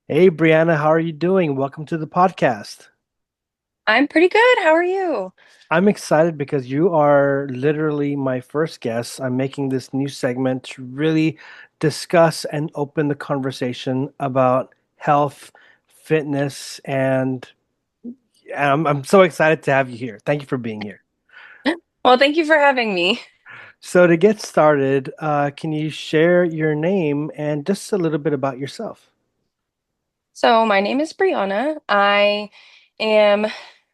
Hey, Briana, how are you doing? Welcome to the podcast. I'm pretty good. How are you? I'm excited because you are literally my first guest. I'm making this new segment to really discuss and open the conversation about health, fitness, and I'm so excited to have you here. Thank you for being here. Well, thank you for having me. So, to get started, can you share your name and just a little bit about yourself? So, my name is Briana. I am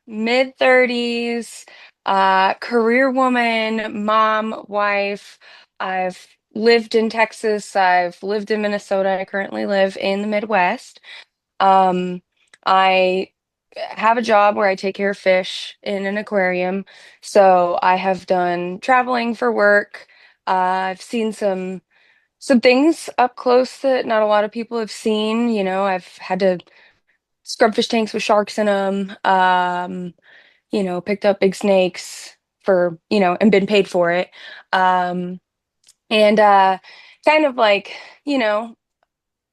mid 30s, career woman, mom, wife. I've lived in Texas. I've lived in Minnesota. I currently live in the Midwest. Um, I have a job where I take care of fish in an aquarium. So, I have done traveling for work. I've seen some things up close that not a lot of people have seen. I've had to scrub fish tanks with sharks in them, picked up big snakes and been paid for it. Um, and kind of like, you know,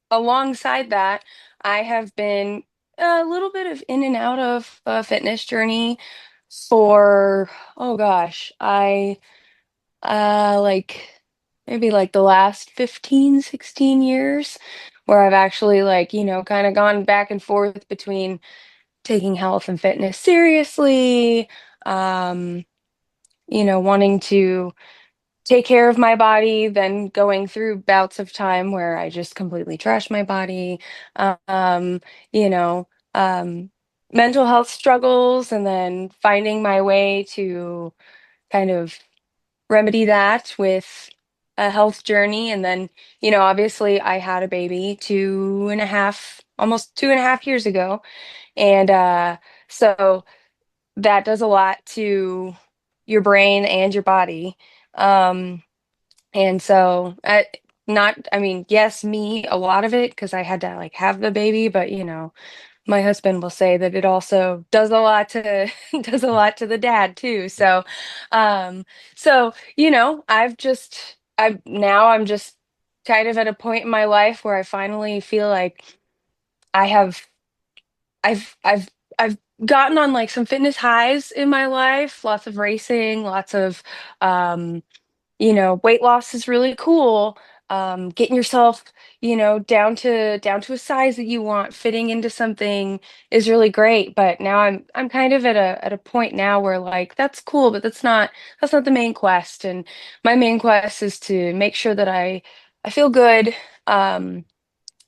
alongside that, I have been a little bit of in and out of a fitness journey for, oh gosh, like maybe like the last 15, 16 years where I've actually like, kind of gone back and forth between taking health and fitness seriously, um, wanting to take care of my body, then going through bouts of time where I just completely trash my body, um, you know, um, mental health struggles, and then finding my way to kind of remedy that with a health journey. And then, obviously I had a baby 2.5, almost 2.5 years ago. And so that does a lot to your brain and your body. Um, and so not, I mean, yes, me, a lot of it, because I had to like have the baby, but my husband will say that it also does a lot to does a lot to the dad too. Um, I'm just kind of at a point in my life where I finally feel like I have I've I've gotten on like some fitness highs in my life, lots of racing, lots of um weight loss is really cool. Getting yourself, down to a size that you want, fitting into something is really great. But now I'm kind of at a point now where like that's cool, but that's not the main quest. And my main quest is to make sure that I feel good. Um,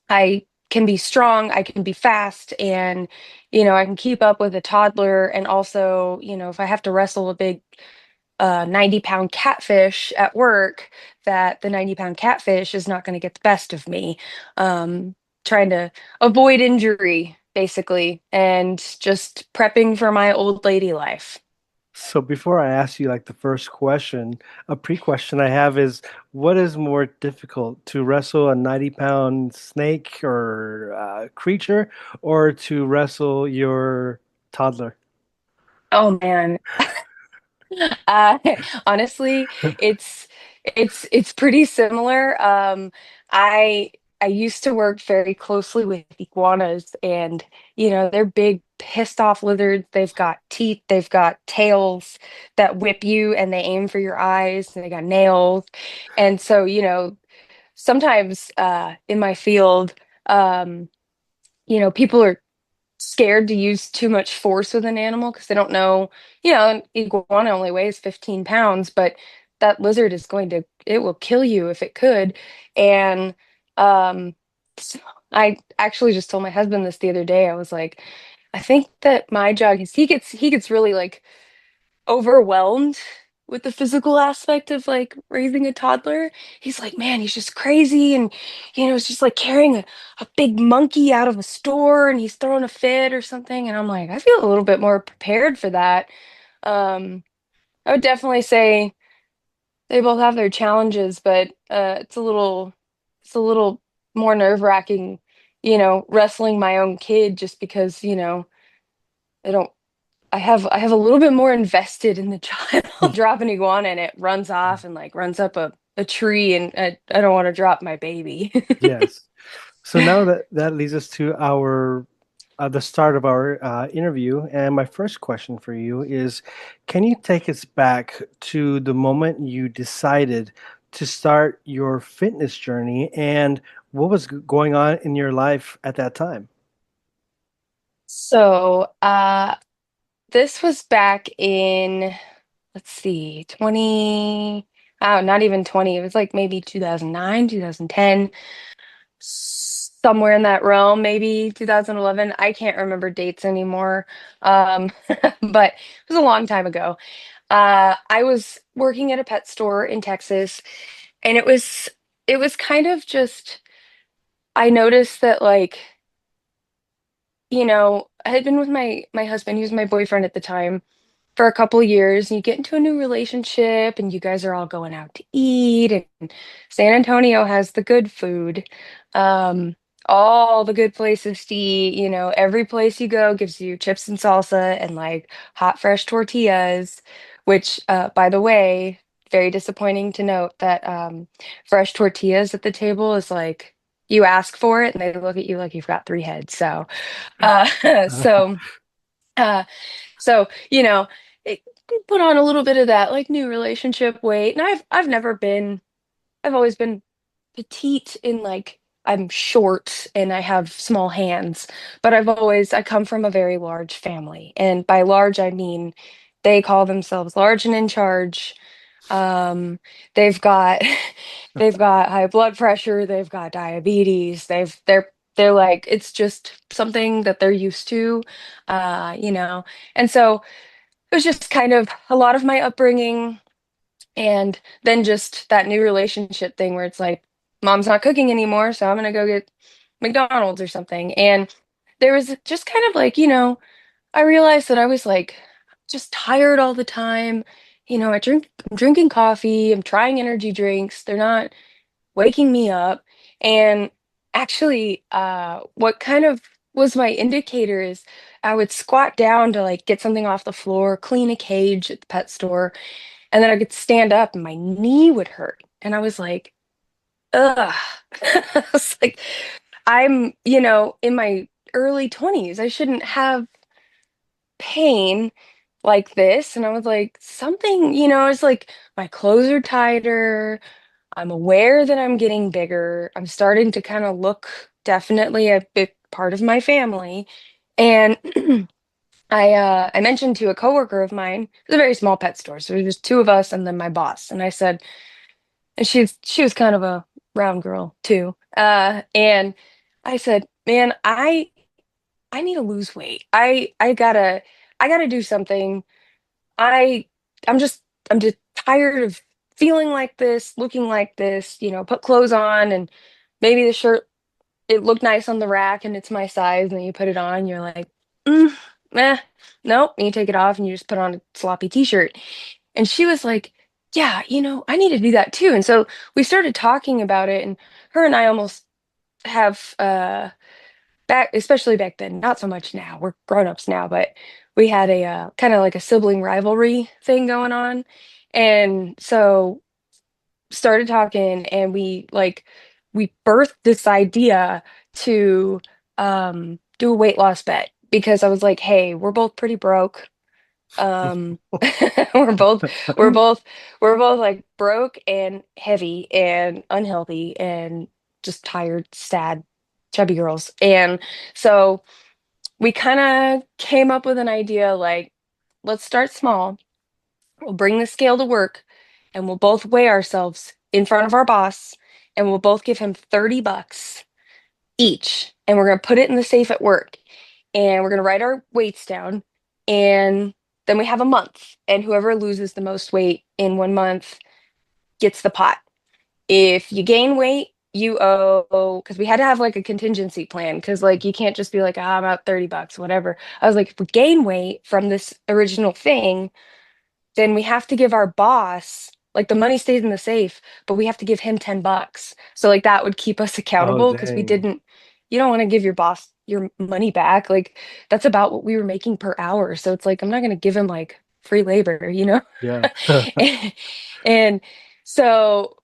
I can be strong, I can be fast, and I can keep up with a toddler. And also, if I have to wrestle a big 90-pound catfish at work, that the 90-pound catfish is not going to get the best of me. Um, Trying to avoid injury, basically, and just prepping for my old lady life. So before I ask you like the first question, a pre-question I have is what is more difficult to wrestle a 90-pound snake or creature or to wrestle your toddler? Oh man. Uh, Honestly, it's it's pretty similar. I I used to work very closely with iguanas, and they're big, pissed off lizards. They've got teeth, they've got tails that whip you, and they aim for your eyes, and they got nails. And so, sometimes in my field, um, people are scared to use too much force with an animal because they don't know, an iguana only weighs 15 pounds, but that lizard it will kill you if it could. And um, so I actually just told my husband this the other day. I was like, I think that my job, he gets really like overwhelmed with the physical aspect of like raising a toddler. He's like, man, he's just crazy. And, it's just like carrying a big monkey out of a store and he's throwing a fit or something. And I'm like, I feel a little bit more prepared for that. Um, I would definitely say they both have their challenges, but it's a little more nerve-wracking, wrestling my own kid just because, I don't I have a little bit more invested in the child. Drop an iguana and it runs off and like runs up a tree, and I don't want to drop my baby. Yes. So now that leads us to our the start of our interview, and my first question for you is, can you take us back to the moment you decided to start your fitness journey, and what was going on in your life at that time? So, this was back in, let's see, 20, oh, not even 20. It was like maybe 2009, 2010, somewhere in that realm, maybe 2011. I can't remember dates anymore. But it was a long time ago. I was working at a pet store in Texas, and it was kind of just I noticed that, like, I had been with my husband, he was my boyfriend at the time, for a couple years, and you get into a new relationship and you guys are all going out to eat, and San Antonio has the good food. Um, all the good places to eat, every place you go gives you chips and salsa and like hot fresh tortillas, which by the way, very disappointing to note that fresh tortillas at the table is like you ask for it and they look at you like you've got three heads. So uh so uh so, it put on a little bit of that like new relationship weight. And I've always been petite in like I'm short and I have small hands, but I come from a very large family. And by large I mean they call themselves large and in charge. Um, they've got they've got high blood pressure, they've got diabetes, they're like it's just something that they're used to, uh, you know. And so it was just kind of a lot of my upbringing, and then just that new relationship thing where it's like, mom's not cooking anymore, so I'm gonna go get McDonald's or something. And there was just kind of like, I realized that I was like just tired all the time. I'm drinking coffee, I'm trying energy drinks, they're not waking me up. And actually, what kind of was my indicator is I would squat down to like get something off the floor, clean a cage at the pet store, and then I could stand up and my knee would hurt. And I was like, ugh. I was like, I'm, in my early 20s. I shouldn't have pain like this. And I was like, something, it's like my clothes are tighter. I'm aware that I'm getting bigger. I'm starting to kind of look definitely a big part of my family. And I mentioned to a coworker of mine, it's a very small pet store, so it was two of us and then my boss. And I said, and she was kind of a round girl too. And I said, man, I need to lose weight. I gotta do something. I I'm just tired of feeling like this, looking like this, put clothes on and maybe the shirt it looked nice on the rack and it's my size, and then you put it on, you're like, mm, eh, nope. And you take it off and you just put on a sloppy t-shirt. And she was like, yeah, I need to do that too. And so we started talking about it, and her and I almost have back, especially back then, not so much now. We're grown-ups now, but we had a kind of like a sibling rivalry thing going on. And so started talking, and we birthed this idea to do a weight loss bet, because I was like, hey, we're both pretty broke. um we're both we're both we're both like broke and heavy and unhealthy and just tired, sad, chubby girls. And so we kind of came up with an idea like, let's start small. We'll bring the scale to work and we'll both weigh ourselves in front of our boss, and we'll both give him $30 each. And we're going to put it in the safe at work, and we're going to write our weights down. And then we have a month, and whoever loses the most weight in 1 month gets the pot. If you gain weight, you owe, because we had to have like a contingency plan, because like you can't just be like, I'm out $30, whatever. I was like, if we gain weight from this original thing, then we have to give our boss, like, the money stays in the safe, but we have to give him $10. So like that would keep us Oh, accountable, because dang. you don't want to give your boss your money back. Like that's about what we were making per hour. So it's like I'm not going to give him like free labor. Yeah. and, and so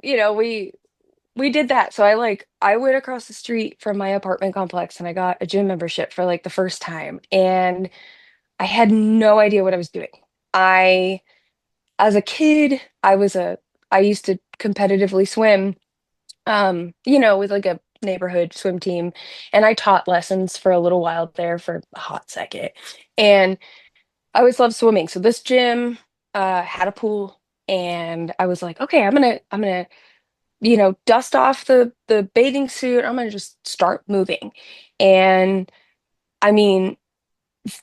we we did that. So I went across the street from my apartment complex and I got a gym membership for like the first time. And I had no idea what I was doing. I As a kid, I used to competitively swim, with like a neighborhood swim team. And I taught lessons for a little while there for a hot second. And I always loved swimming. So this gym had a pool and I was like, okay, I'm gonna dust off the bathing suit. I'm gonna just start moving. And I mean,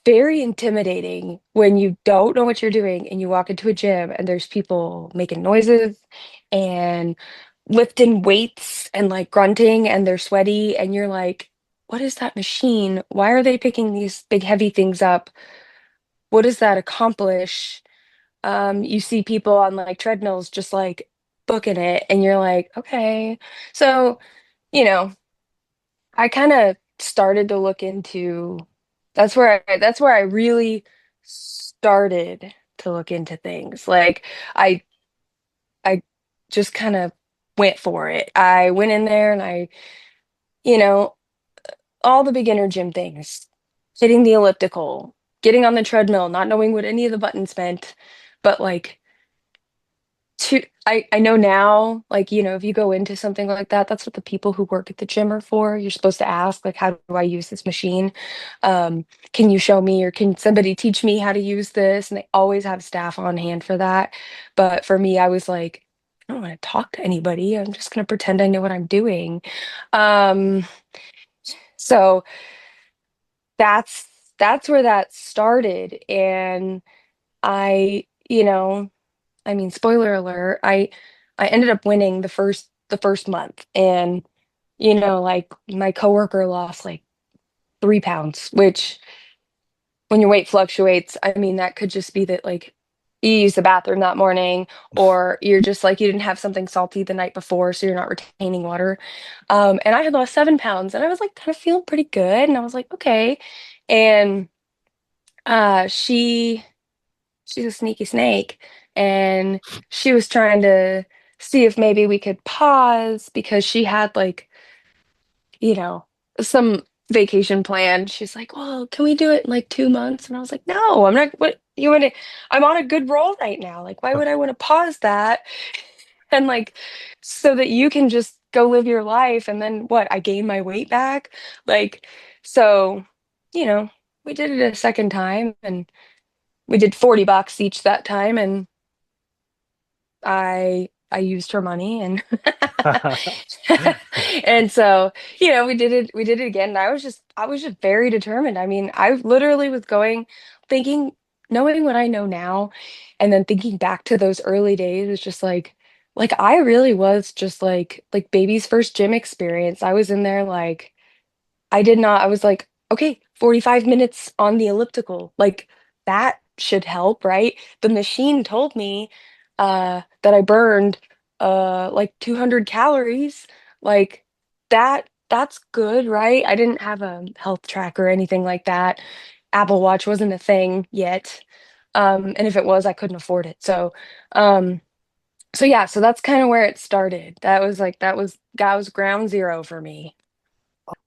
very intimidating when you don't know what you're doing and you walk into a gym and there's people making noises and lifting weights and like grunting and they're sweaty and you're like, what is that machine? Why are they picking these big heavy things up? What does that accomplish? You see people on like treadmills just like booking it and you're like, okay. So, you know, I kind of started to look into that's where I really started to look into things. Like I I just kind of went for it. I went in there and you know, all the beginner gym things, hitting the elliptical, getting on the treadmill, not knowing what any of the buttons meant, but like I know now, like, if you go into something like that, that's what the people who work at the gym are for. You're supposed to ask, like, how do I use this machine? Um, can you show me or can somebody teach me how to use this? And they always have staff on hand for that. But for me, I was like, I don't want to talk to anybody. I'm just gonna pretend I know what I'm doing. Um, so that's that's where that started. And I, I mean, spoiler alert, I ended up winning the first month and like my coworker lost like 3 pounds, which when your weight fluctuates, I mean that could just be that like you used the bathroom that morning or you're just like you didn't have something salty the night before, so you're not retaining water. And I had lost 7 pounds and I was like kind of feeling pretty good and I was like, okay. And uh she she's a sneaky snake and she was trying to see if maybe we could pause because she had like you know some vacation planned. She's like, well, can we do it in like 2 months? And I was like, no, I'm not. What you want to? I'm on a good roll right now. Like, why would I want to pause that? And like so that you can just go live your life and then what, I gain my weight back. Like, so you know we did it a second time and we did $40 each that time and I used her money and and so, we did it again. And I was just very determined. I mean, I literally was thinking, knowing what I know now, and then thinking back to those early days, it's just like I really was just like baby's first gym experience. I was in there like I did not. I was like, okay, 45 minutes on the elliptical. Like that should help, right? The machine told me that I burned like 200 calories. Like that's good, right? I didn't have a health tracker or anything like that. Apple Watch wasn't a thing yet. And if it was, I couldn't afford it. Um, so yeah, so that's kind of where it started. That was ground zero for me.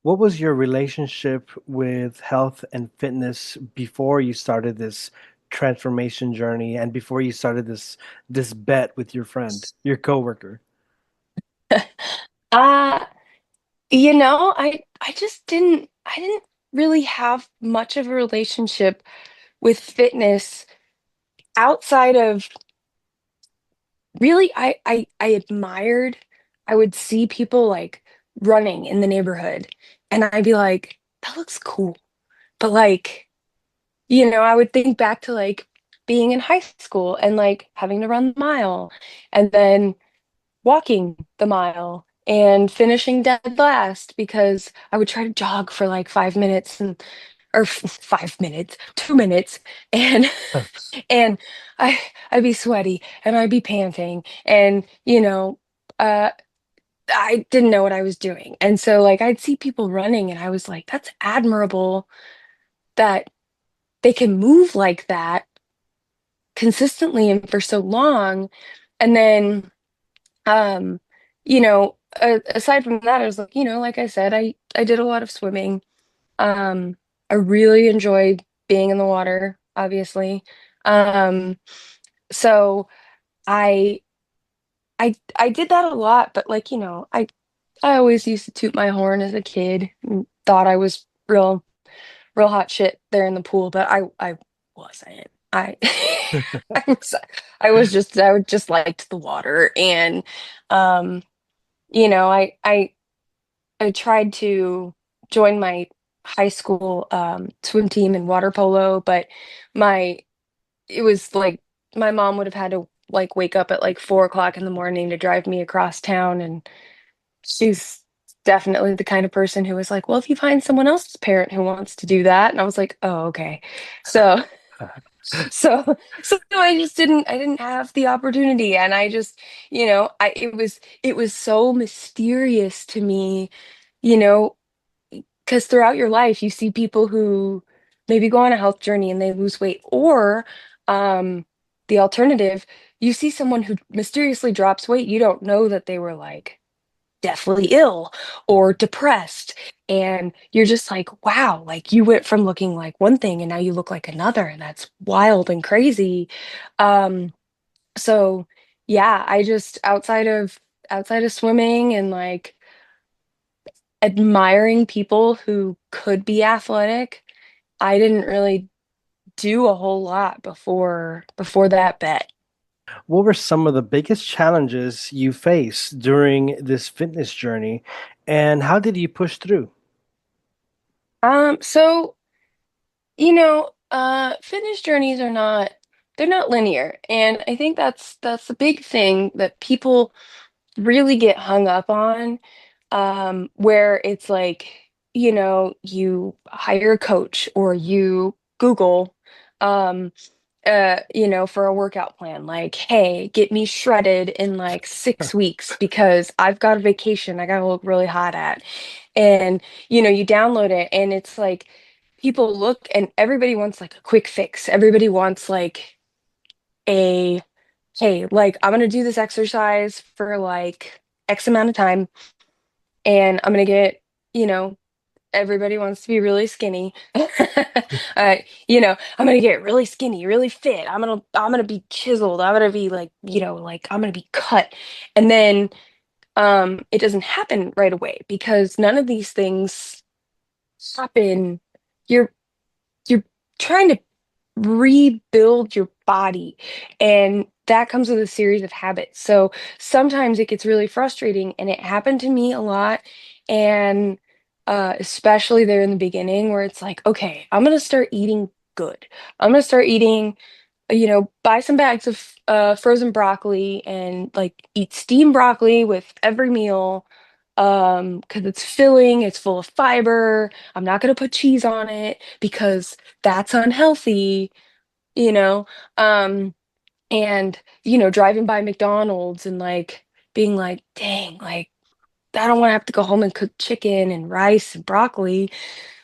What was your relationship with health and fitness before you started this transformation journey and before you started this bet with your friend, your coworker? Uh, I didn't really have much of a relationship with fitness outside of really I admired. I would see people like running in the neighborhood and I'd be like, that looks cool. But like, I would think back to like being in high school and like having to run the mile and then walking the mile and finishing dead last because I would try to jog for like 5 minutes or 5 minutes, 2 minutes, and and I'd be sweaty and I'd be panting and uh I didn't know what I was doing. And so like I'd see people running and I was like, that's admirable that they can move like that consistently and for so long. And then um, you know, aside from that, I was like, like I said, I did a lot of swimming. Um, I really enjoyed being in the water, obviously. Um, so I I did that a lot, but like, I always used to toot my horn as a kid and thought I was real hot shit there in the pool, but I wasn't. I was I just liked the water, and um you know, I tried to join my high school swim team in water polo, but my it was like my mom would have had to like wake up at like 4 o'clock in the morning to drive me across town, and she's definitely the kind of person who was like, well, if you find someone else's parent who wants to do that. And I was like, oh, okay. So so I didn't have the opportunity, and I just, I it was so mysterious to me, you know, because throughout your life you see people who maybe go on a health journey and they lose weight, or um the alternative, you see someone who mysteriously drops weight. You don't know that they were like deathly ill or depressed. And you're just like, wow, like you went from looking like one thing and now you look like another. And that's wild and crazy. Um, so yeah, I just outside of swimming and like admiring people who could be athletic, I didn't really do a whole lot before that bet. What were some of the biggest challenges you faced during this fitness journey, and how did you push through? So fitness journeys are not they're not linear. And I think that's the big thing that people really get hung up on, where it's like, you hire a coach or you Google, um, for a workout plan, like, hey, get me shredded in like 6 weeks because I've got a vacation I gotta look really hot at. And, you download it and it's like people look and everybody wants like a quick fix. Everybody wants like a, hey, like I'm gonna do this exercise for like X amount of time and I'm gonna get, you know, everybody wants to be really skinny. I'm gonna get really skinny, really fit. I'm gonna be chiseled. I'm gonna be like, like I'm gonna be cut. And then it doesn't happen right away because none of these things happen. You're you're trying to rebuild your body, and that comes with a series of habits. So sometimes it gets really frustrating, and it happened to me a lot. And especially there in the beginning where it's like, okay, I'm gonna start eating good. I'm gonna start eating, buy some bags of frozen broccoli and like eat steamed broccoli with every meal, because it's filling, it's full of fiber. I'm not going to put cheese on it because that's unhealthy, you know. Um and driving by McDonald's and like being like, dang, like I don't want to have to go home and cook chicken and rice and broccoli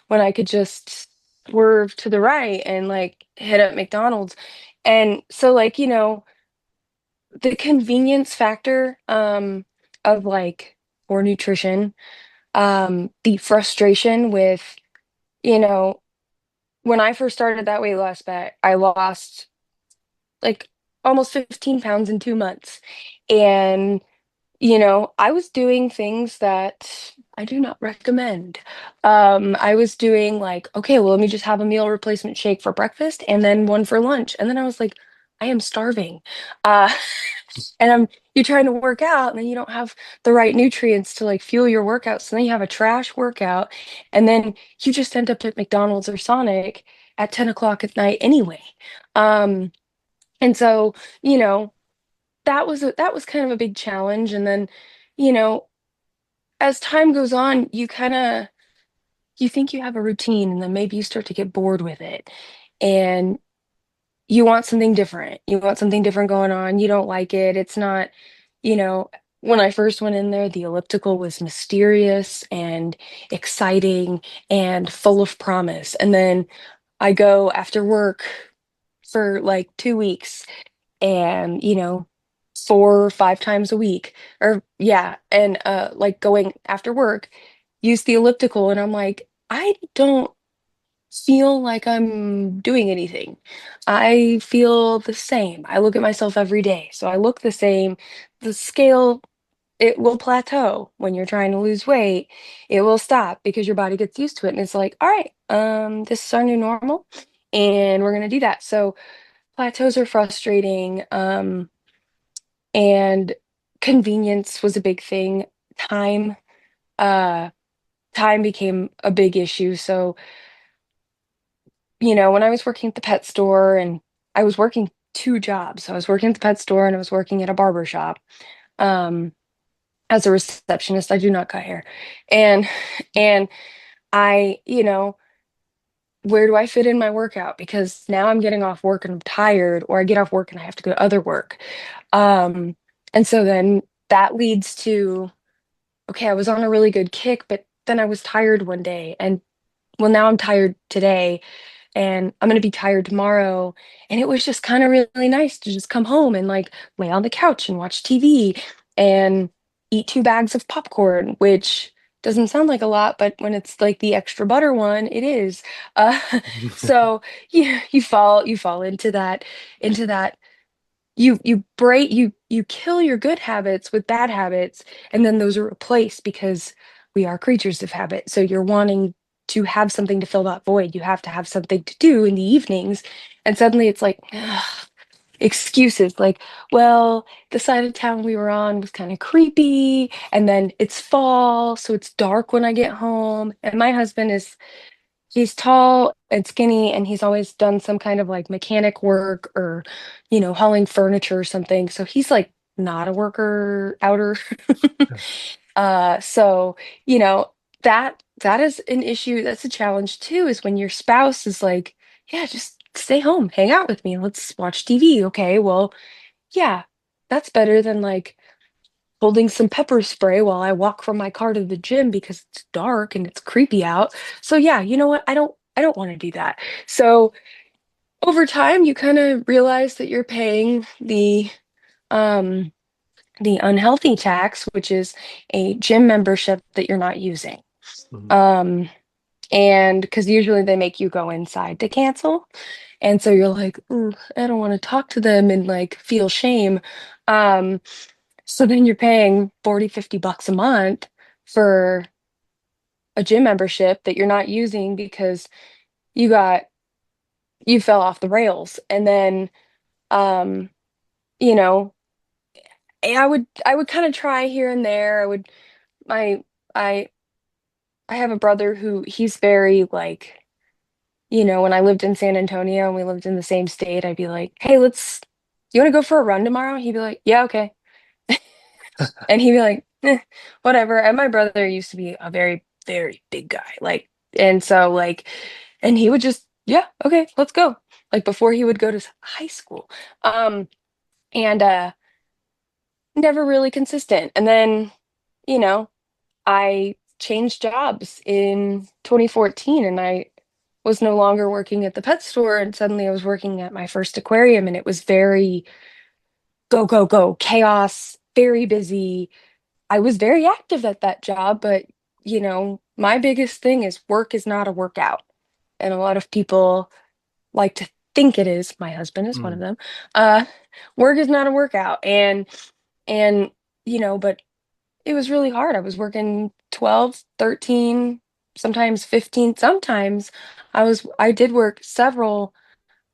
when I could just swerve to the right and like hit up McDonald's. And so like, the convenience factor of like poor nutrition, the frustration with, you know, when I first started that weight loss bet, I lost like almost 15 pounds in 2 months. And I was doing things that I do not recommend. I was doing like, okay, well, let me just have a meal replacement shake for breakfast and then one for lunch. And then I was like, I am starving. Uh, and you're trying to work out and then you don't have the right nutrients to like fuel your workout. So then you have a trash workout and then you just end up at McDonald's or Sonic at 10 o'clock at night anyway. Um, and so, you know, that was kind of a big challenge. And then, you know, as time goes on, you think you have a routine and then maybe you start to get bored with it. And you want something different. You want something different going on. You don't like it. It's not, you know, when I first went in there, the elliptical was mysterious and exciting and full of promise. And then I go after work for like 2 weeks and, 4 or 5 times a week, or yeah, and like going after work, use the elliptical, and I'm like, I don't feel like I'm doing anything. I feel the same. I look at myself every day, so I look the same. The scale, it will plateau when you're trying to lose weight. It will stop because your body gets used to it, and it's like, all right, this is our new normal, and we're gonna do that. So plateaus are frustrating, and convenience was a big thing. Time, uh, time became a big issue. So when I was working at the pet store, and I was working two jobs. So I was working at the pet store and I was working at a barber shop. Um, as a receptionist, I do not cut hair. And and I, where do I fit in my workout? Because now I'm getting off work and I'm tired, or I get off work and I have to go to other work. Um, and so then that leads to, okay, I was on a really good kick, but then I was tired one day. And well, now I'm tired today, and I'm gonna be tired tomorrow. And it was just kind of really nice to just come home and like lay on the couch and watch TV and eat 2 bags of popcorn, which doesn't sound like a lot, but when it's like the extra butter one, it is. Uh, so you fall into that. You kill your good habits with bad habits, and then those are replaced because we are creatures of habit. So you're wanting to have something to fill that void. You have to have something to do in the evenings, and suddenly it's like, ugh, excuses like, well, the side of town we were on was kind of creepy, and then it's fall, so it's dark when I get home. And my husband is he's tall and skinny, and he's always done some kind of like mechanic work, or hauling furniture or something. So he's like not a worker outer. So you know that is an issue. That's a challenge too, is when your spouse is like, yeah, just stay home, hang out with me, let's watch TV. Okay, well, yeah, that's better than like holding some pepper spray while I walk from my car to the gym because it's dark and it's creepy out. So yeah, you know what? I don't want to do that. So over time you kind of realize that you're paying um the unhealthy tax, which is a gym membership that you're not using. Mhm. Um and because usually they make you go inside to cancel. And so you're like, "Ooh, I don't want to talk to them and like feel shame." Um So then you're paying 40, $50 a month for a gym membership that you're not using because you got you fell off the rails. And then um, you know, I would kind of try here and there. My I I have a brother who he's very like, when I lived in San Antonio and we lived in the same state, I'd be like, "Hey, you want to go for a run tomorrow?" He'd be like, "Yeah, okay." And he'd be like, whatever. And my brother used to be a very, very big guy. Like, and so like, and he would just, yeah, okay, let's go. Like before he would go to high school. Um, and never really consistent. And then, you know, I changed jobs in 2014, and I was no longer working at the pet store, and suddenly I was working at my first aquarium, and it was very go, go, go, chaos, very busy. I was very active at that job, but my biggest thing is work is not a workout. And a lot of people like to think it is. My husband is one of Mm. them. Uh, work is not a workout. And but it was really hard. I was working 12, 13, sometimes 15. Sometimes I did work several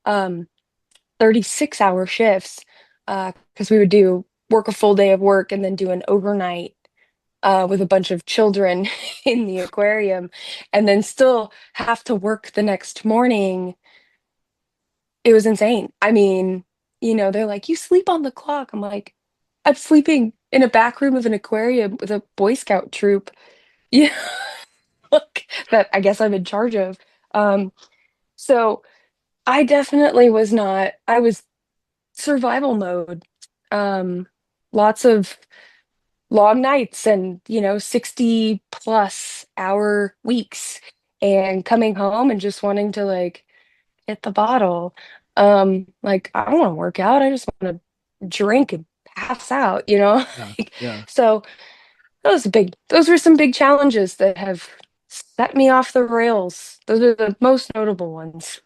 36-hour shifts, because we would do work a full day of work and then do an overnight with a bunch of children in the aquarium, and then still have to work the next morning. It was insane. I mean, they're like, you sleep on the clock. I'm like, I'm sleeping in a back room of an aquarium with a Boy Scout troop. Yeah, look, that I guess I'm in charge of. Um, so I definitely was not, I was survival mode. Um, Lots of long nights and 60 plus hour weeks, and coming home and just wanting to like hit the bottle. Like, I don't want to work out, I just want to drink and pass out, you know? Yeah. Like, Yeah. so those were some big challenges that have set me off the rails. Those are the most notable ones.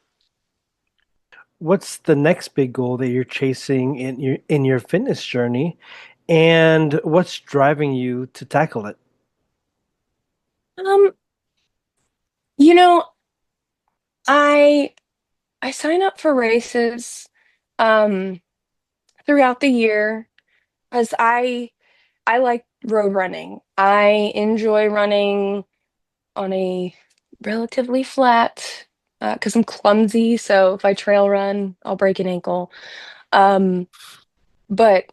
What's the next big goal that you're chasing in your fitness journey, and what's driving you to tackle it? Um, you know, I I sign up for races um throughout the year because I like road running. I enjoy running on a relatively flat because I'm clumsy, so if I trail run, I'll break an ankle. Um,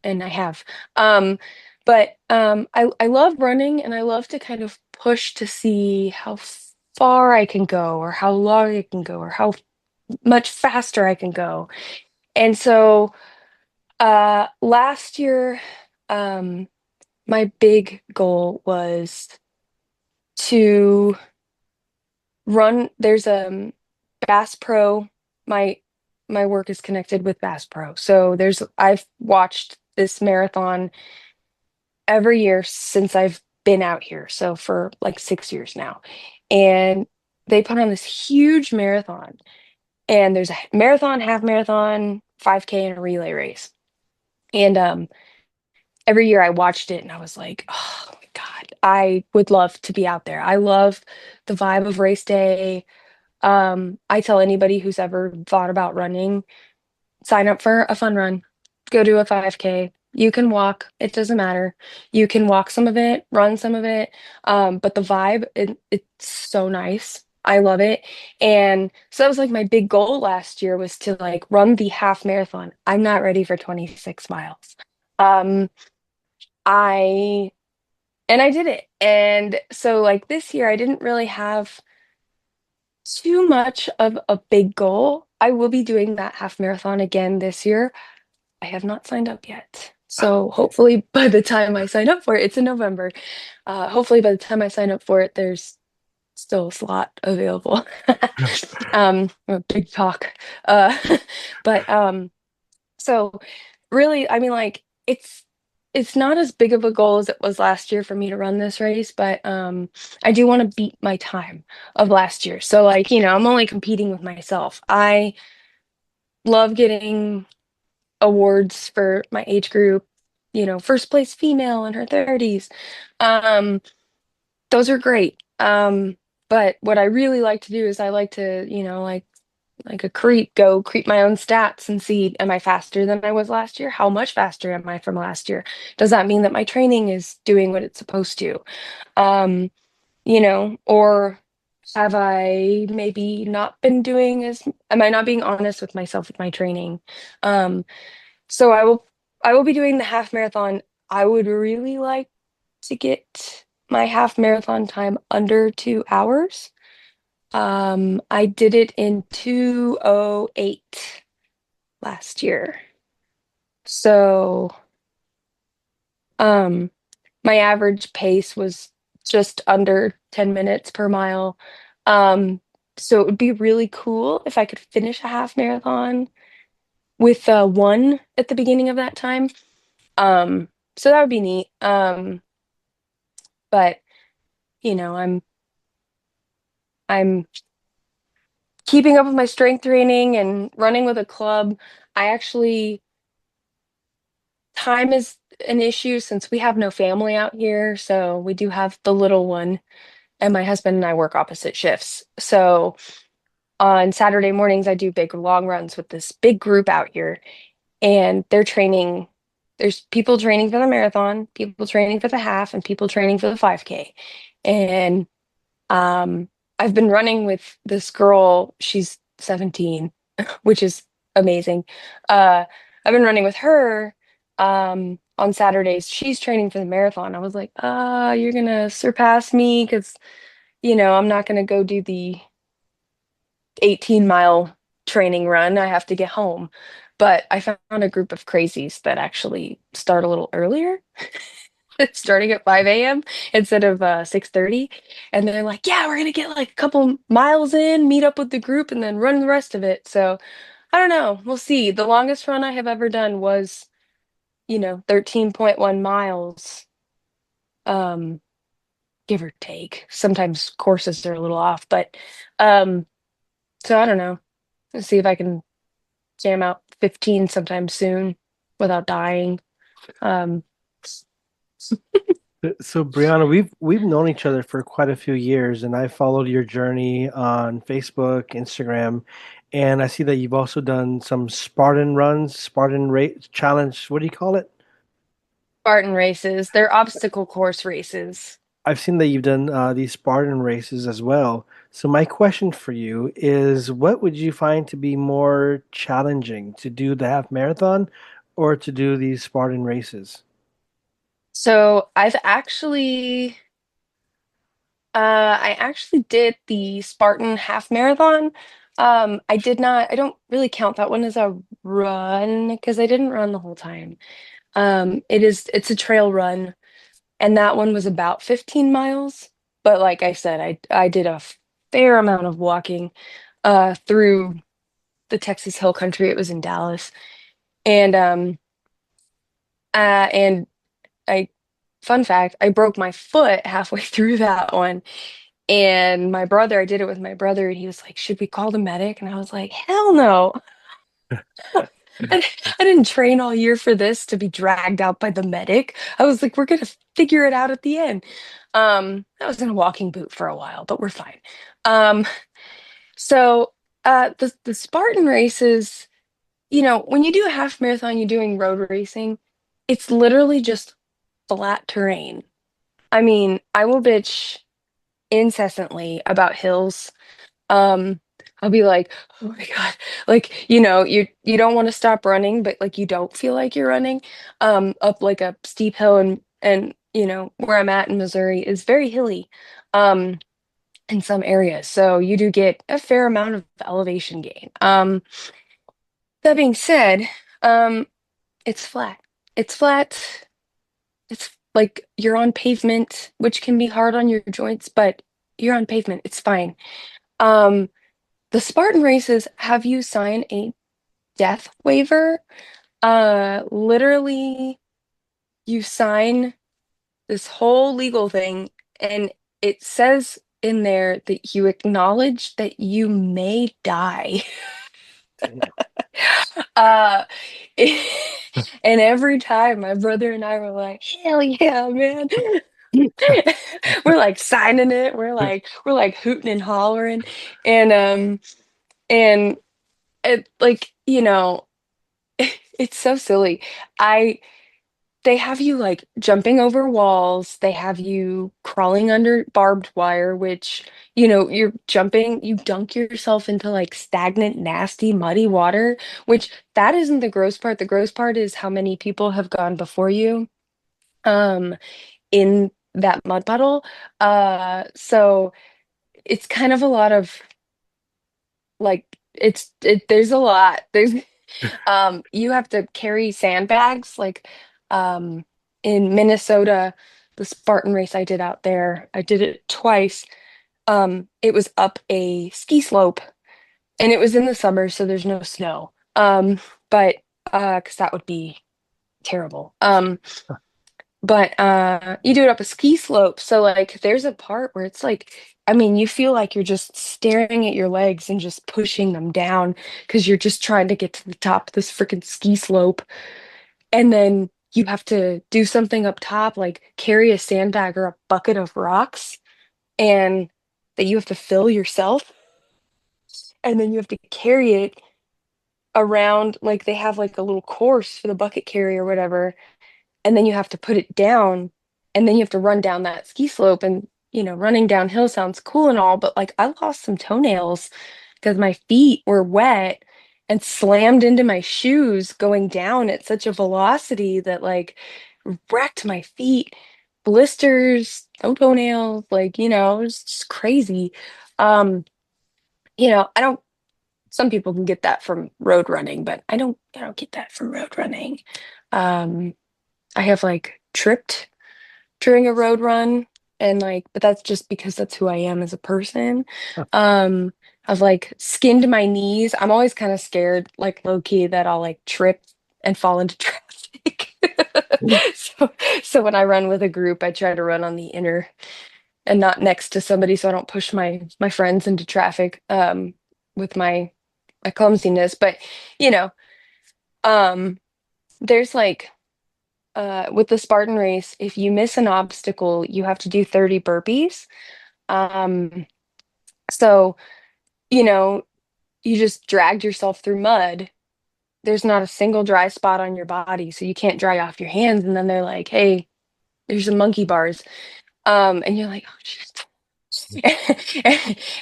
and I have. Um, I love running and I love to kind of push to see how far I can go or how long I can go or how much faster I can go. And so last year, um, my big goal was to run. There's Bass Pro. My my work is connected with Bass Pro. So I've watched this marathon every year since I've been out here. So for like 6 years now. And they put on this huge marathon. And there's a marathon, half marathon, 5K, and a relay race. And every year I watched it and I was like, oh my God, I would love to be out there. I love the vibe of race day. I tell anybody who's ever thought about running, sign up for a fun run. Go do a 5K. You can walk, it doesn't matter. You can walk some of it, run some of it. But the vibe, it's so nice. I love it. And so that was like my big goal last year was to like run the half marathon. I'm not ready for 26 miles. Um, I and I did it. And so like this year I didn't really have too much of a big goal. I will be doing that half marathon again this year. I have not signed up yet. So hopefully by the time I sign up for it, it's in November. Hopefully by the time I sign up for it, there's still a slot available. A big talk. Uh, but so really, I mean, like it's not as big of a goal as it was last year for me to run this race, but I do want to beat my time of last year. So like, I'm only competing with myself. I love getting awards for my age group, first place female in her 30s. Um, those are great. But what I really like to do is I like to, like a creep, go creep my own stats and see, am I faster than I was last year? How much faster am I from last year? Does that mean that my training is doing what it's supposed to? Um, or have I maybe not been doing am I not being honest with myself with my training? Um, so I will be doing the half marathon. I would really like to get my half marathon time under 2 hours. I did it in 2:08 last year. So, um, my average pace was just under 10 minutes per mile. Um, so it would be really cool if I could finish a half marathon with one at the beginning of that time. So that would be neat. But I'm keeping up with my strength training and running with a club. I actually Time is an issue since we have no family out here, so we do have the little one, and my husband and I work opposite shifts. So on Saturday mornings, I do big long runs with this big group out here, and they're training. There's people training for the marathon, people training for the half, and people training for the 5K. And um, I've been running with this girl, she's 17, which is amazing. Uh, I've been running with her on Saturdays. She's training for the marathon. I was like, you're gonna surpass me because, I'm not gonna go do the 18-mile training run. I have to get home. But I found a group of crazies that actually start a little earlier. Starting at 5 a.m. instead of 6:30. And they're like, yeah, we're gonna get like a couple miles in, meet up with the group, and then run the rest of it. So I don't know. We'll see. The longest run I have ever done was, 13.1 miles, um, give or take. Sometimes courses are a little off, but um, so I don't know. Let's see if I can jam out 15 sometime soon without dying. Um, So Brianna, we've known each other for quite a few years, and I followed your journey on Facebook, Instagram, and I see that you've also done some Spartan runs, Spartan race challenge. What do you call it? Spartan races, they're obstacle course races. I've seen that you've done these Spartan races as well. So my question for you is, what would you find to be more challenging, to do the half marathon or to do these Spartan races? So I actually did the Spartan half marathon. I don't really count that one as a run because I didn't run the whole time. It's a trail run, and that one was about 15 miles. But like I said, I did a fair amount of walking through the Texas Hill Country. It was in Dallas, and and I fun fact, I broke my foot halfway through that one. And I did it with my brother, and he was like, "Should we call the medic?" And I was like, "Hell no. I, I didn't train all year for this to be dragged out by the medic." I was like, "We're gonna figure it out at the end." I was in a walking boot for a while, but we're fine. Um, so the Spartan races, when you do a half marathon, you're doing road racing, it's literally just flat terrain. I mean, I will bitch incessantly about hills. Um, I'll be like, "Oh my God." Like, you don't want to stop running, but like you don't feel like you're running. Up like a steep hill, and where I'm at in Missouri is very hilly. Um, in some areas. So you do get a fair amount of elevation gain. That being said, um, it's flat. It's flat. It's like you're on pavement, which can be hard on your joints, but you're on pavement. It's fine. Um, the Spartan races have you sign a death waiver. Literally, you sign this whole legal thing, and it says in there that you acknowledge that you may die. Damn. Uh, and every time my brother and I were like, "Hell yeah, man." We're like signing it. We're like hooting and hollering. And and it like, it's so silly. I They have you like jumping over walls. They have you crawling under barbed wire, which, you're jumping, you dunk yourself into like stagnant, nasty, muddy water, which that isn't the gross part. The gross part is how many people have gone before you um in that mud puddle. So it's kind of a lot of like there's a lot. You have to carry sandbags like um in Minnesota, the Spartan race I did out there. I did it twice. It was up a ski slope, and it was in the summer, so there's no snow. But because that would be terrible. But you do it up a ski slope, so like there's a part where it's like, I mean, you feel like you're just staring at your legs and just pushing them down because you're just trying to get to the top of this freaking ski slope. And then you have to do something up top, like carry a sandbag or a bucket of rocks, and that you have to fill yourself. And then you have to carry it around, like they have like a little course for the bucket carry or whatever. And then you have to put it down, and then you have to run down that ski slope. And running downhill sounds cool and all, but like I lost some toenails because my feet were wet and slammed into my shoes going down at such a velocity that like wrecked my feet, blisters, no toenails, like it's just crazy. um I don't Some people can get that from road running, but I don't get that from road running. um I have like tripped during a road run, and like, but that's just because that's who I am as a person. Um, I've like skinned my knees. I'm always kind of scared, like low key, that I'll like trip and fall into traffic. So so when I run with a group, I try to run on the inner and not next to somebody so I don't push my friends into traffic with my clumsiness. But you know, um there's like with the Spartan race, if you miss an obstacle, you have to do 30 burpees. Um so, you know, you just dragged yourself through mud. There's not a single dry spot on your body, so you can't dry off your hands. And then they're like, "Hey, there's some monkey bars." And you're like, "Oh shit."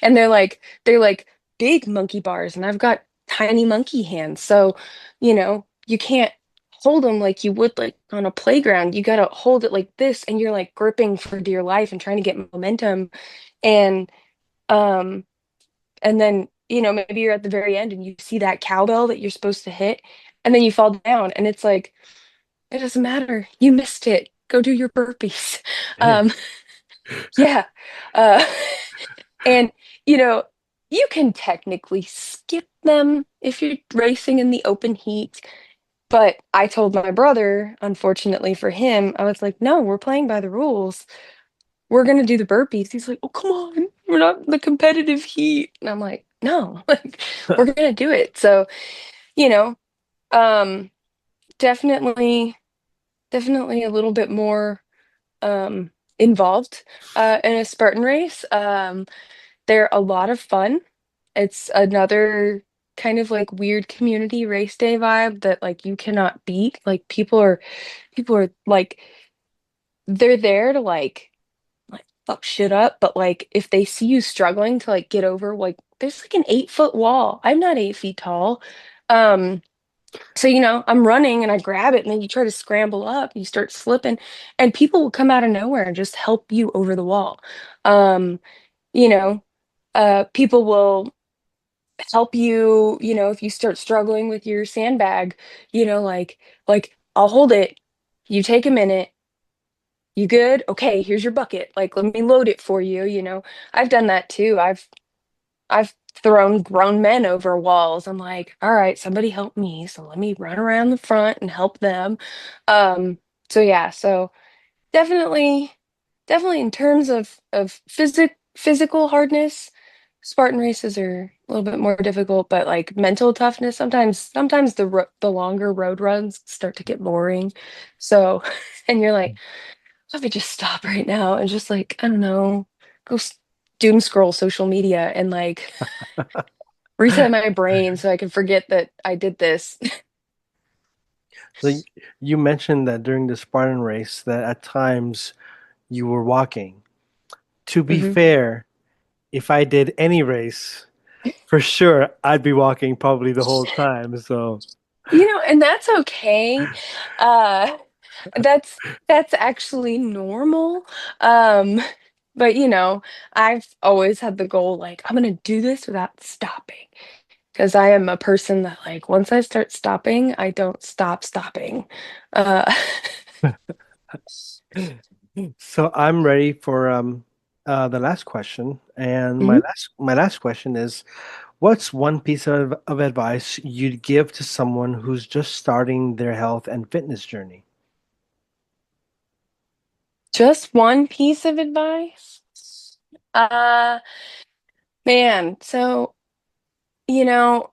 And they're like big monkey bars, and I've got tiny monkey hands. So, you can't hold them like you would like on a playground. You got to hold it like this, and you're like gripping for dear life and trying to get momentum. And um and then, maybe you're at the very end and you see that cowbell that you're supposed to hit, and then you fall down, and it's like, it doesn't matter. You missed it. Go do your burpees. Um, yeah. Uh, and, you know, you can technically skip them if you're racing in the open heat. But I told my brother, unfortunately for him, I was like, no, we're playing by the rules. We're going to do the burpees. He's like, oh, come on. We're not in the competitive heat. And I'm like, no, like, we're going to do it. So, you know, um, definitely, definitely a little bit more um, involved in a Spartan race. They're a lot of fun. It's another kind of like weird community race day vibe that like you cannot beat. Like people are like they're there to like fuck shit up, but like if they see you struggling to like get over, like there's like an 8 foot wall. I'm not 8 feet tall. Um so, I'm running and I grab it and then you try to scramble up, you start slipping, and people will come out of nowhere and just help you over the wall. Um, you know, People will help you, if you start struggling with your sandbag, like I'll hold it. You take a minute. You good? Okay, here's your bucket. Like, let me load it for you, I've done that too. I've thrown grown men over walls. I'm like, all right, somebody help me. So let me run around the front and help them. Um, so yeah, so definitely, definitely in terms of physical hardness, Spartan races are a little bit more difficult, but like mental toughness, sometimes the longer road runs start to get boring. So, and you're like, let me just stop right now and just like, I don't know, go doom scroll social media and like reset my brain so I can forget that I did this. So you mentioned that during the Spartan race that at times you were walking. To be Mhm. fair, if I did any race, for sure I'd be walking probably the whole time. So And that's okay. Uh, that's actually normal. Um, but I've always had the goal like I'm gonna do this without stopping because I am a person that like once I start stopping, I don't stop stopping. Uh, so I'm ready for the last question. And my mhm. last question is, what's one piece of advice you'd give to someone who's just starting their health and fitness journey? Just one piece of advice. Uh, Man, so you know,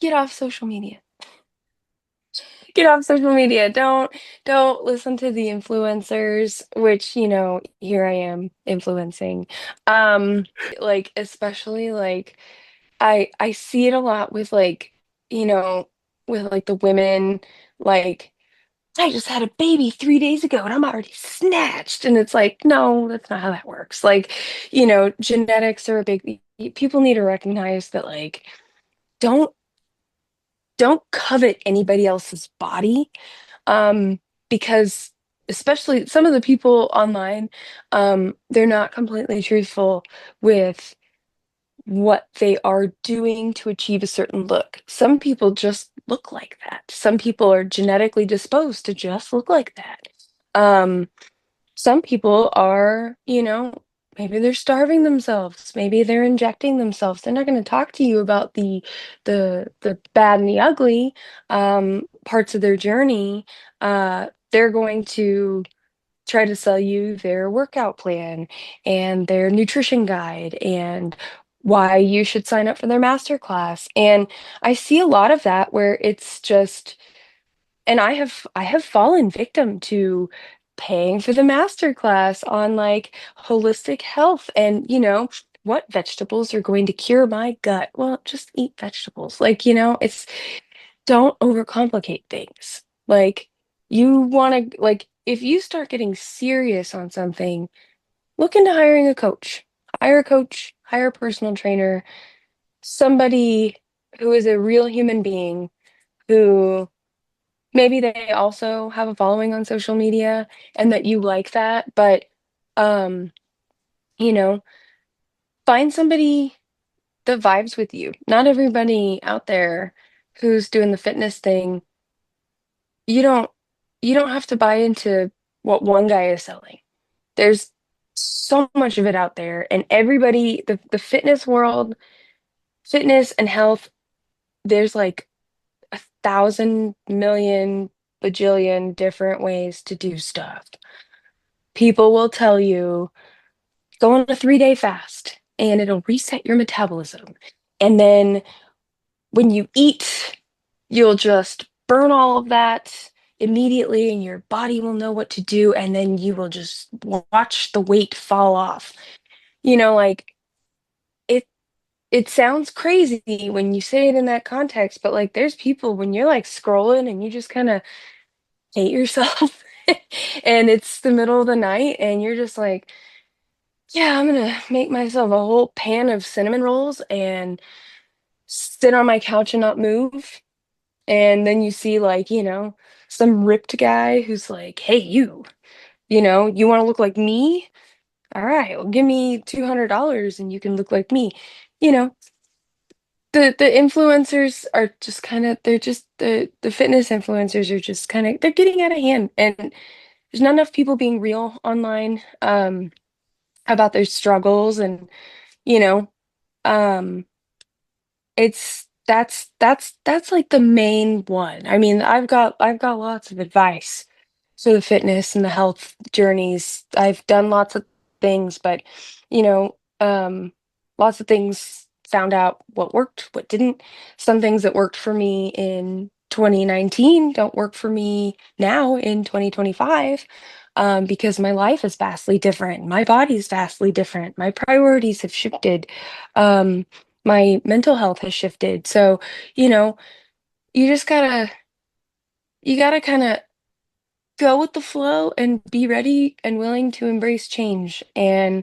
get off social media. Get off social media. Don't listen to the influencers, which, here I am influencing. Like especially like I see it a lot with like, you know, with like the women like I just had a baby 3 days ago and I'm already snatched. And it's like, no, that's not how that works. Like, genetics are a big people need to recognize that like don't don't covet anybody else's body um, because especially some of the people online, they're not completely truthful with what they are doing to achieve a certain look. Some people just look like that. Some people are genetically disposed to just look like that. Um, some people are, maybe they're starving themselves. Maybe they're injecting themselves. They're not going to talk to you about the bad and the ugly parts of their journey. They're going to try to sell you their workout plan and their nutrition guide and why you should sign up for their master class. And I see a lot of that where it's just, and I have fallen victim to paying for the master class on like holistic health and what vegetables are going to cure my gut. Well, just eat vegetables. Like, it's don't overcomplicate things. Like you want to like if you start getting serious on something, look into hiring a coach. Hire a coach, hire a personal trainer, somebody who is a real human being who maybe they also have a following on social media and that you like that, but um, you know, find somebody that vibes with you. Not everybody out there who's doing the fitness thing, you don't you don't have to buy into what one guy is selling. There's so much of it out there and everybody the fitness world, fitness and health, there's like 1,000 million bajillion different ways to do stuff. People will tell you go on a 3-day fast and it'll reset your metabolism. And then when you eat, you'll just burn all of that immediately and your body will know what to do. And then you will just watch the weight fall off. Like it, it sounds crazy when you say it in that context, but like there's people when you're like scrolling and you just kind of hate yourself and it's the middle of the night and you're just like, yeah, I'm gonna make myself a whole pan of cinnamon rolls and sit on my couch and not move. And then you see like, some ripped guy who's like, hey, you want to look like me? All right, well, give me $200 and you can look like me. You know, the influencers are just kind of they're just the fitness influencers are just kind of they're getting out of hand and there's not enough people being real online about their struggles and you know um it's that's like the main one. I mean, I've got lots of advice for the fitness and the health journeys. I've done lots of things, but you know, um, lots of things found out what worked, what didn't. Some things that worked for me in 2019 don't work for me now in 2025, because my life is vastly different. My body's vastly different. My priorities have shifted. Um, my mental health has shifted. So, you know, you just you gotta kind of go with the flow and be ready and willing to embrace change. And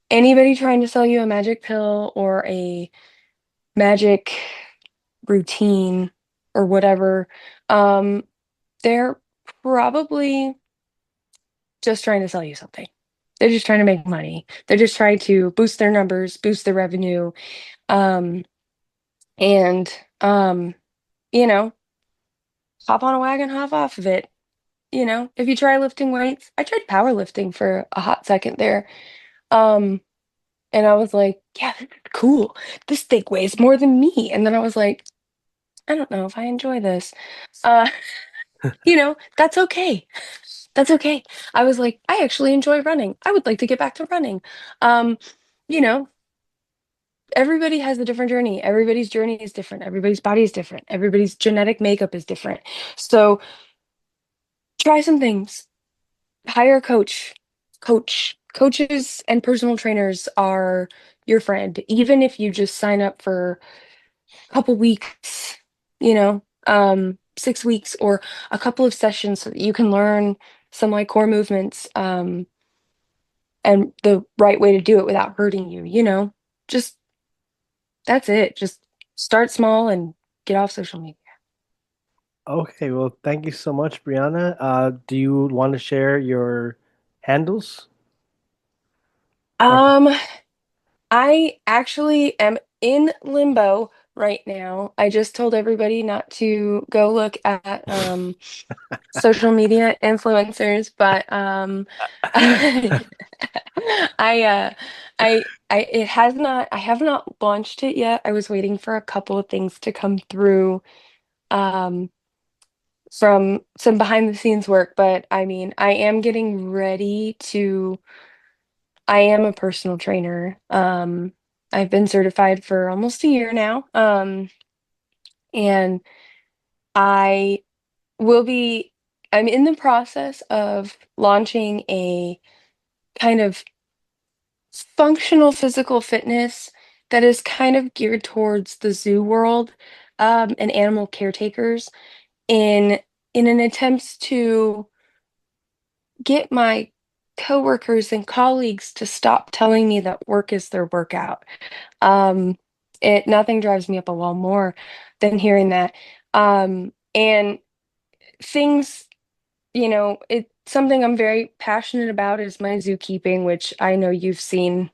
anybody trying to sell you a magic pill or a magic routine or whatever, um, they're probably just trying to sell you something. They're just trying to make money. They're just trying to boost their numbers, boost their revenue, um, and you know, hop on a wagon, hop off of it. If you try lifting weights, I tried powerlifting for a hot second there. Um, and I was like, yeah, this is cool. This thing weighs more than me. And then I was like, I don't know if I enjoy this. Uh, that's okay. That's okay. I was like, I actually enjoy running. I would like to get back to running. Um, you know, everybody has a different journey. Everybody's journey is different. Everybody's body is different. Everybody's genetic makeup is different. So try some things. Hire a coach. Coaches and personal trainers are your friend. Even if you just sign up for a couple weeks, 6 weeks or a couple of sessions so that you can learn some like core movements, and the right way to do it without hurting you. Just that's it. Just start small and get off social media. Okay, well, thank you so much, Brianna. Do you want to share your handles? Or Um, I actually am in limbo right now. I just told everybody not to go look at social media influencers, but I it has not I have not launched it yet. I was waiting for a couple of things to come through um from some behind the scenes work, but I mean, I am getting ready to I am a personal trainer. I've been certified for almost a year now. And I will be I'm in the process of launching a kind of functional physical fitness that is kind of geared towards the zoo world, and animal caretakers in an attempt to get my coworkers and colleagues to stop telling me that work is their workout. Um, it nothing drives me up a wall more than hearing that. And things, it's something I'm very passionate about is my zookeeping, which I know you've seen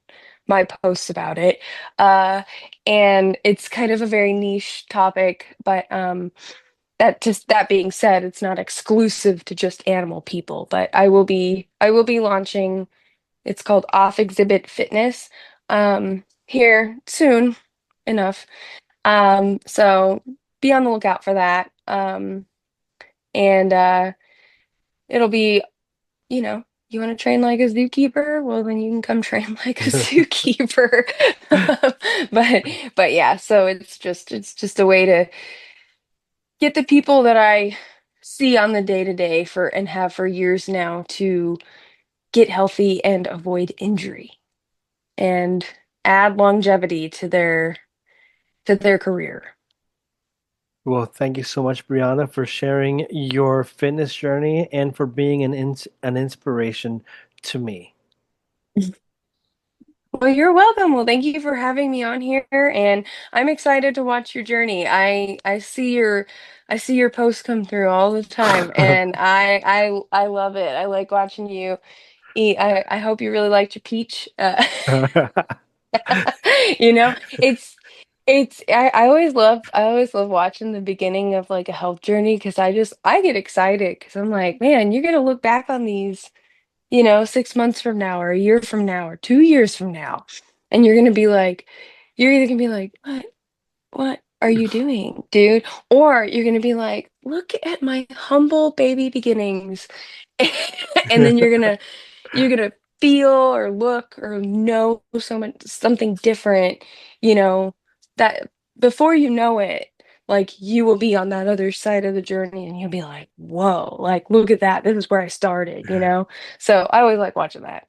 my posts about it. Uh, and it's kind of a very niche topic, but that being said, it's not exclusive to just animal people, but I will be launching, it's called Off Exhibit Fitness, here soon enough. So be on the lookout for that. And it'll be, you want to train like a zookeeper? Well, then you can come train like a zookeeper. But yeah, so it's just a way to get the people that I see on the day to day for and have for years now to get healthy and avoid injury and add longevity to their career. Well, thank you so much, Brianna, for sharing your fitness journey and for being an inspiration to me. Well, you're welcome. Well, thank you for having me on here, and I'm excited to watch your journey. I see your posts come through all the time, and I love it. I like watching you eat. I hope you really liked your peach. You know, it's I always love watching the beginning of like a health journey because I get excited because I'm like, man, you're gonna look back on these, 6 months from now or a year from now or 2 years from now, and you're either gonna be like, what are you doing, dude? Or you're gonna be like, look at my humble baby beginnings. And then you're gonna feel or look or know something different, you know, that before you know it, like you will be on that other side of the journey and you'll be like, whoa, like look at that. This is where I started. So I always like watching that.